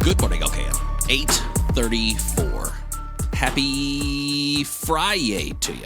Good morning, LKM. 8:34. Happy Friday to you.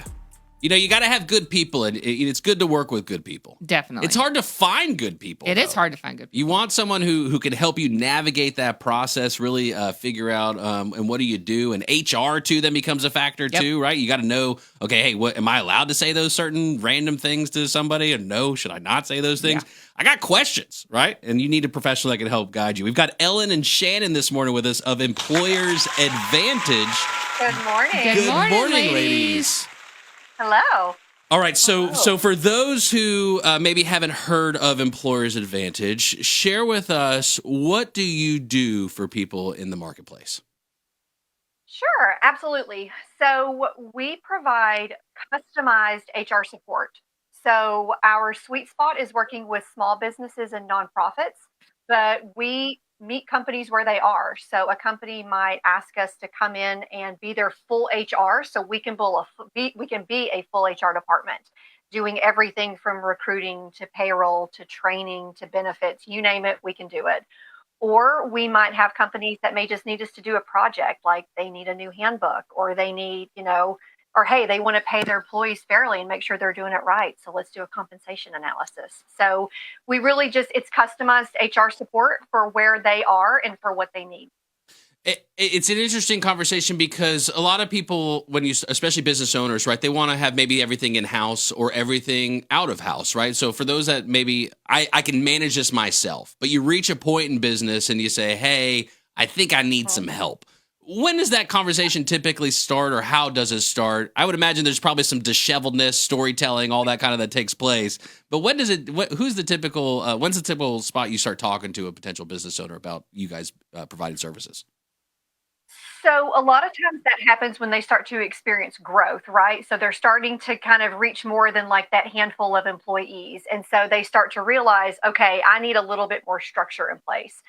You know, you got to have good people, and it's good to work with good people. Definitely. It's hard to find good people. It is hard to find good people. You want someone who can help you navigate that process, really figure out, and what do you do? And HR, too, then becomes a factor, too, right? You got to know, okay, hey, what am I allowed to say those certain random things to somebody? And no, should I not say those things? Yeah. I got questions, right? And you need a professional that can help guide you. We've got Ellen and Shannon this morning with us of Employers Advantage. Good morning. Good morning, ladies. Hello. All right, so for those who maybe haven't heard of Employers Advantage, share with us, what do you do for people in the marketplace? Sure, absolutely. So we provide customized HR support. So our sweet spot is working with small businesses and nonprofits, but we meet companies where they are. So a company might ask us to come in and be their full HR, so we can be a full HR department, doing everything from recruiting to payroll to training to benefits, you name it, we can do it. Or we might have companies that may just need us to do a project, like they need a new handbook, or they need, or hey, they want to pay their employees fairly and make sure they're doing it right. So let's do a compensation analysis. So we really it's customized HR support for where they are and for what they need. It's an interesting conversation because a lot of people, especially business owners, right, they want to have maybe everything in-house or everything out of house, right? So for those that maybe I can manage this myself, but you reach a point in business and you say, hey, I think I need some help. When does that conversation typically start, or how does it start? I would imagine there's probably some disheveledness, storytelling, all that kind of that takes place. But when's the typical spot you start talking to a potential business owner about you guys providing services? So a lot of times that happens when they start to experience growth, right? So they're starting to kind of reach more than like that handful of employees. And so they start to realize, okay, I need a little bit more structure in place.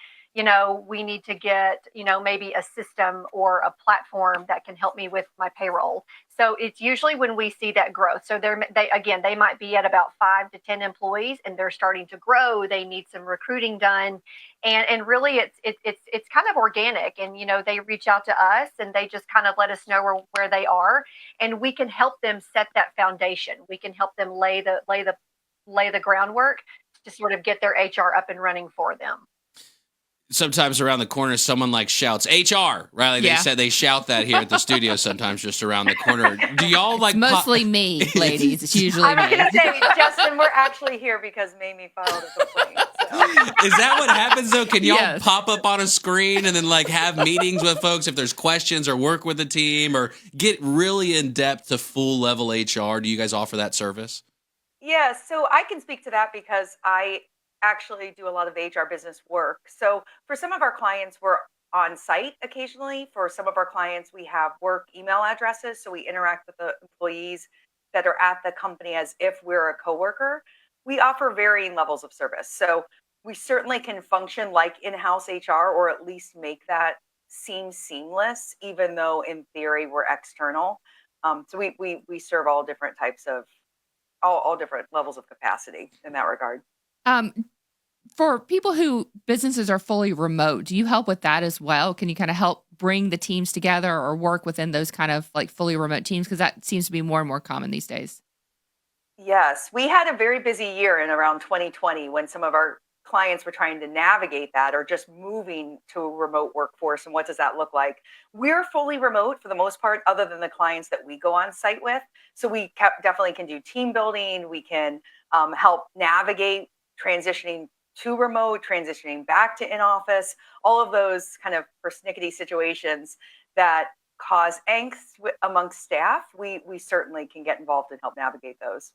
We need to get, maybe a system or a platform that can help me with my payroll. So it's usually when we see that growth. So they might be at about 5 to 10 employees and they're starting to grow. They need some recruiting done. And really it's kind of organic. And, they reach out to us and they just kind of let us know where they are. And we can help them set that foundation. We can help them lay the groundwork to sort of get their HR up and running for them. Sometimes around the corner, someone shouts HR, right? They shout that here at the studio sometimes just around the corner. Do y'all it's mostly me, ladies. It's usually I'm me. going to say, Justin, we're actually here because Mamie filed a complaint. So. Is that what happens though? Can y'all pop up on a screen and then have meetings with folks if there's questions, or work with the team, or get really in depth to full level HR? Do you guys offer that service? Yeah, so I can speak to that because I actually do a lot of HR business work. So for some of our clients, we're on site occasionally. For some of our clients, we have work email addresses. So we interact with the employees that are at the company as if we're a coworker. We offer varying levels of service. So we certainly can function like in-house HR, or at least make that seem seamless, even though in theory we're external. So we serve all different types of, all different levels of capacity in that regard. For people who businesses are fully remote, do you help with that as well? Can you kind of help bring the teams together or work within those kind of fully remote teams? Because that seems to be more and more common these days. Yes, we had a very busy year in around 2020 when some of our clients were trying to navigate that, or just moving to a remote workforce. And what does that look like? We're fully remote for the most part, other than the clients that we go on site with. So we definitely can do team building. We can help navigate transitioning to remote, transitioning back to in-office, all of those kind of persnickety situations that cause angst amongst staff. We certainly can get involved and help navigate those.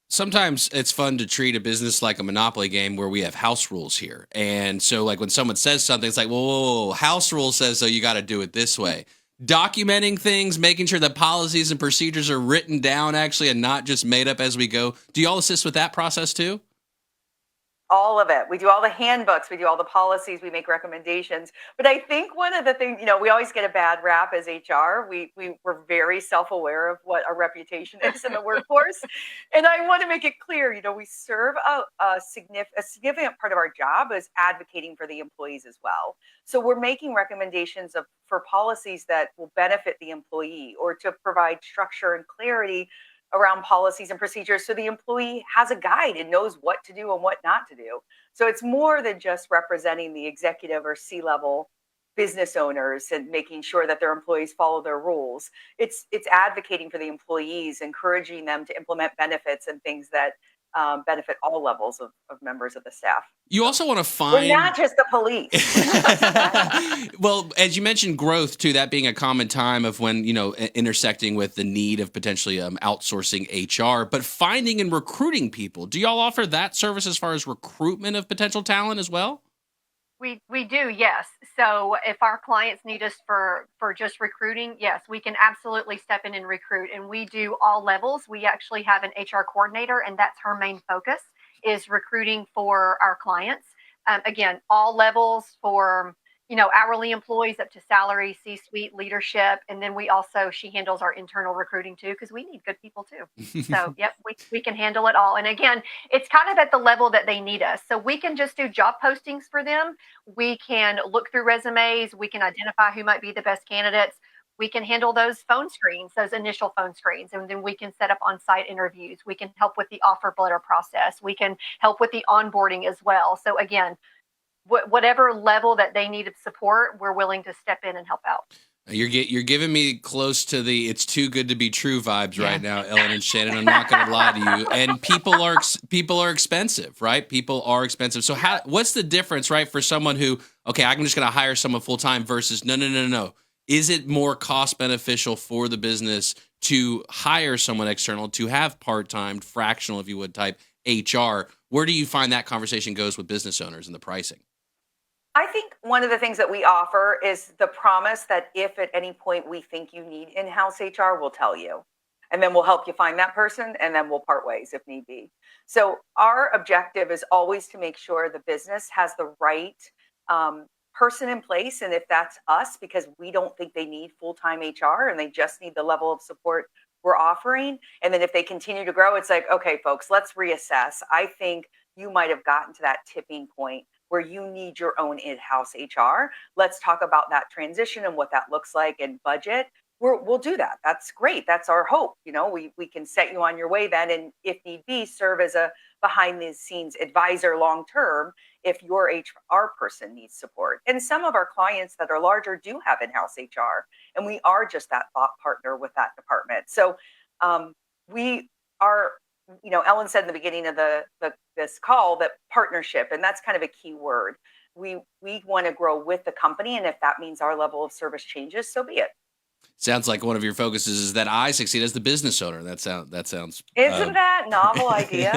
Sometimes it's fun to treat a business like a Monopoly game where we have house rules here. And so when someone says something, it's like, whoa, house rule says so, you got to do it this way. Documenting things, making sure that policies and procedures are written down actually and not just made up as we go. Do you all assist with that process too? All of it. We do all the handbooks, we do all the policies, we make recommendations. But I think one of the things, we always get a bad rap as HR. We're very self-aware of what our reputation is in the workforce. And I want to make it clear, we serve a significant part of our job is advocating for the employees as well. So we're making recommendations for policies that will benefit the employee, or to provide structure and clarity around policies and procedures, so the employee has a guide and knows what to do and what not to do. So it's more than just representing the executive or C-level business owners and making sure that their employees follow their rules. It's advocating for the employees, encouraging them to implement benefits and things that benefit all levels of members of the staff. You also want to find... We're not just the police. Well, as you mentioned, growth too, that being a common time of when, intersecting with the need of potentially outsourcing HR, but finding and recruiting people. Do y'all offer that service as far as recruitment of potential talent as well? We do, yes. So if our clients need us for just recruiting, yes, we can absolutely step in and recruit. And we do all levels. We actually have an HR coordinator, and that's her main focus, is recruiting for our clients. Again, all levels for, hourly employees up to salary, C-suite, leadership. And then she handles our internal recruiting too, because we need good people too. So, yep, we can handle it all. And again, it's kind of at the level that they need us. So we can just do job postings for them. We can look through resumes. We can identify who might be the best candidates. We can handle those phone screens, those initial phone screens, and then we can set up on-site interviews. We can help with the offer letter process. We can help with the onboarding as well. So again, whatever level that they need of support, we're willing to step in and help out. You're giving me close to the "it's too good to be true" vibes right now, Ellen and Shannon. I'm not going to lie to you. And people are expensive, right? People are expensive. So what's the difference, right, for someone who, okay, I'm just going to hire someone full time versus no. Is it more cost beneficial for the business to hire someone external, to have part-time, fractional, if you would, type HR? Where do you find that conversation goes with business owners and the pricing? I think one of the things that we offer is the promise that if at any point we think you need in-house HR, we'll tell you. And then we'll help you find that person, and then we'll part ways if need be. So our objective is always to make sure the business has the right person in place. And if that's us, because we don't think they need full-time HR and they just need the level of support we're offering. And then if they continue to grow, it's like, okay, folks, let's reassess. I think you might have gotten to that tipping point where you need your own in-house HR. Let's talk about that transition and what that looks like, and budget. We'll do that. That's great. That's our hope. We can set you on your way then, and if need be, serve as a behind the scenes advisor long term if your HR person needs support. And some of our clients that are larger do have in-house HR, and we are just that thought partner with that department. So we are, Ellen said in the beginning of this call, that partnership, and that's kind of a key word. We want to grow with the company, and if that means our level of service changes, so be it. Sounds like one of your focuses is that I succeed as the business owner. That sounds. Isn't that novel idea?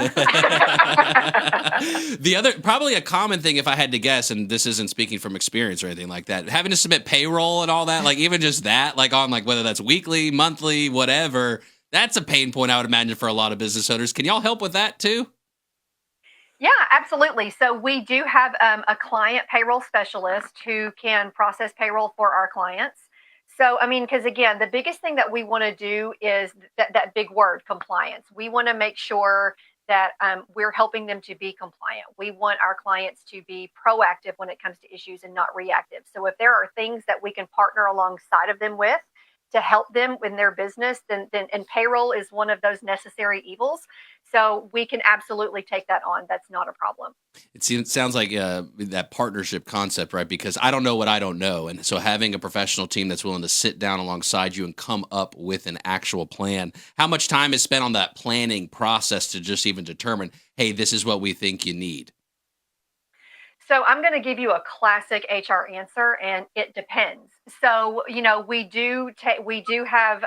The other, probably a common thing, if I had to guess, and this isn't speaking from experience or anything like that, having to submit payroll and all that, like even just that, like on like whether that's weekly, monthly, whatever, that's a pain point I would imagine for a lot of business owners. Can y'all help with that too? Yeah, absolutely. So we do have a client payroll specialist who can process payroll for our clients. So, because again, the biggest thing that we want to do is that big word, compliance. We want to make sure that we're helping them to be compliant. We want our clients to be proactive when it comes to issues and not reactive. So if there are things that we can partner alongside of them with to help them in their business, then and payroll is one of those necessary evils. So we can absolutely take that on. That's not a problem. It sounds like that partnership concept, right? Because I don't know what I don't know. And so having a professional team that's willing to sit down alongside you and come up with an actual plan. How much time is spent on that planning process to just even determine, hey, this is what we think you need? So I'm going to give you a classic HR answer, and it depends. So, we do have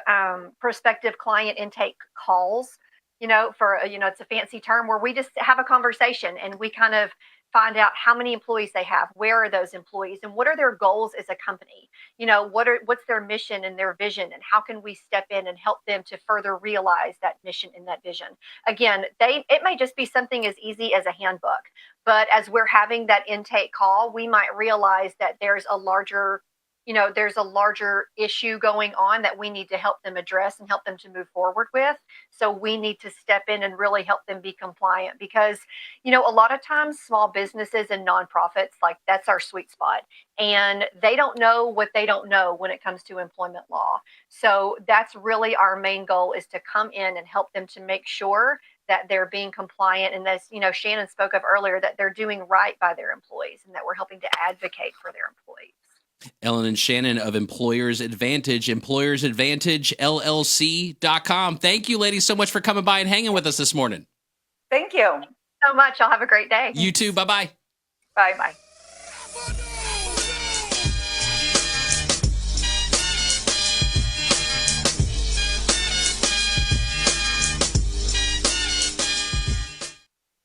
prospective client intake calls, it's a fancy term where we just have a conversation and we kind of find out how many employees they have, where are those employees, and what are their goals as a company. What's their mission and their vision, and how can we step in and help them to further realize that mission and that vision. Again, it may just be something as easy as a handbook, but as we're having that intake call, we might realize that there's a larger issue going on that we need to help them address and help them to move forward with. So we need to step in and really help them be compliant, because, a lot of times small businesses and nonprofits, like, that's our sweet spot. And they don't know what they don't know when it comes to employment law. So that's really our main goal, is to come in and help them to make sure that they're being compliant. And as, Shannon spoke of earlier, that they're doing right by their employees and that we're helping to advocate for their employees. Ellen and Shannon of Employers Advantage, LLC.com. Thank you, ladies, so much for coming by and hanging with us this morning. Thank you so much. Y'all have a great day. You too. Bye-bye. Bye-bye.